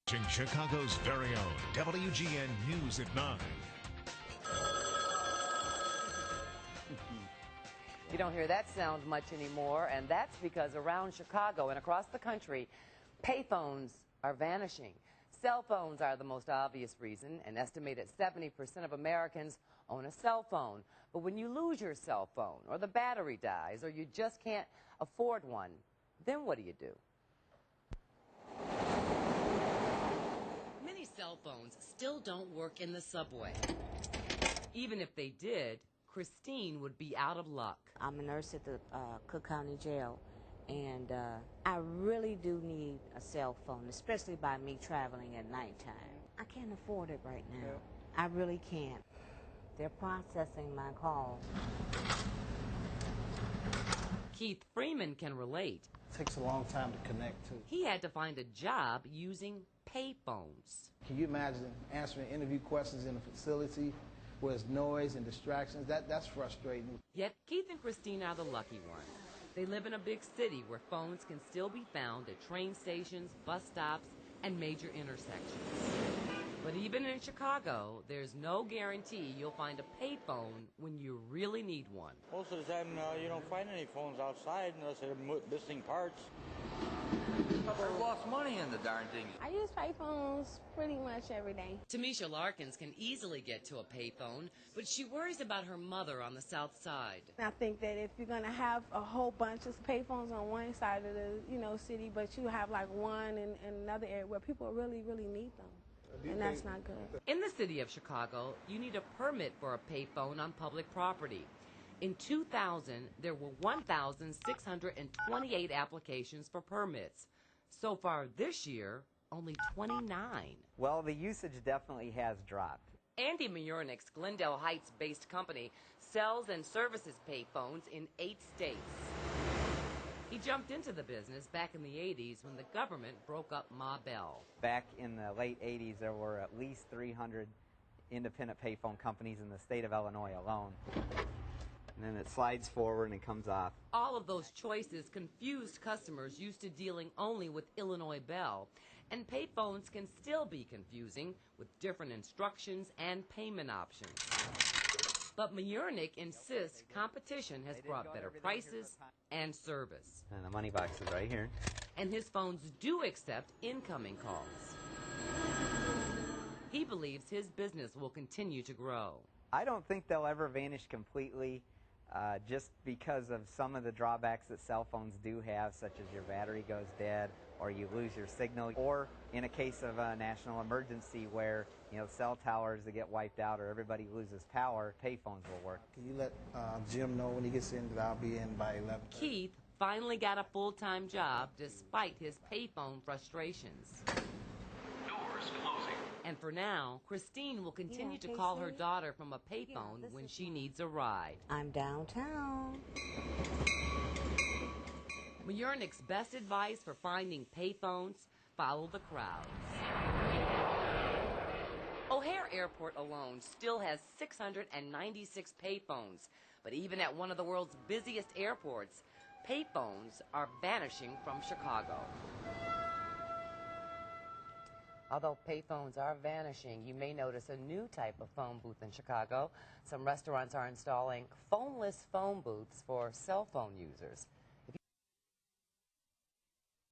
Chicago's very own WGN News at 9. You don't hear that sound much anymore, and that's because around Chicago and across the country, payphones are vanishing. Cell phones are the most obvious reason. An estimated 70% of Americans own a cell phone. But when you lose your cell phone, or the battery dies, or you just can't afford one, then what do you do? Many cell phones still don't work in the subway. Even if they did, Christine would be out of luck. I'm a nurse at the Cook County Jail, and I really do need a cell phone, especially by me traveling at nighttime. I can't afford it right now. I really can't. They're processing my call. Keith Freeman can relate. It takes a long time to connect to. He had to find a job using payphones. Can you imagine answering interview questions in a facility where there's noise and distractions? That's frustrating. Yet Keith and Christine are the lucky ones. They live in a big city where phones can still be found at train stations, bus stops, and major intersections. But even in Chicago, there's no guarantee you'll find a payphone when you really need one. Most of the time, you don't find any phones outside unless they're missing parts. I've lost money in the darn thing. I use payphones pretty much every day. Tamisha Larkins can easily get to a payphone, but she worries about her mother on the south side. I think that if you're going to have a whole bunch of payphones on one side of the city, but you have like one in another area where people really, really need them. And that's not good. In the city of Chicago, you need a permit for a payphone on public property. In 2000, there were 1,628 applications for permits. So far this year, only 29. Well, the usage definitely has dropped. Andy Muyurnik's Glendale Heights-based company sells and services payphones in 8 states. He jumped into the business back in the 80s when the government broke up Ma Bell. Back in the late 80s, there were at least 300 independent payphone companies in the state of Illinois alone. And then it slides forward and comes off. All of those choices confused customers used to dealing only with Illinois Bell. And payphones can still be confusing with different instructions and payment options. But Muyurnik insists competition has brought better prices and service. And the money box is right here. And his phones do accept incoming calls. He believes his business will continue to grow. I don't think they'll ever vanish completely, just because of some of the drawbacks that cell phones do have, such as your battery goes dead or you lose your signal, or in a case of a national emergency where cell towers that get wiped out or everybody loses power, payphones will work. Can you let Jim know when he gets in that I'll be in by 11? Keith finally got a full-time job despite his payphone frustrations. Doors closing. And for now, Christine will continue to call her daughter from a payphone when she needs a ride. I'm downtown. Muyurnik's best advice for finding payphones: follow the crowds. O'Hare Airport alone still has 696 payphones, but even at one of the world's busiest airports, payphones are vanishing from Chicago. Although payphones are vanishing, you may notice a new type of phone booth in Chicago. Some restaurants are installing phoneless phone booths for cell phone users.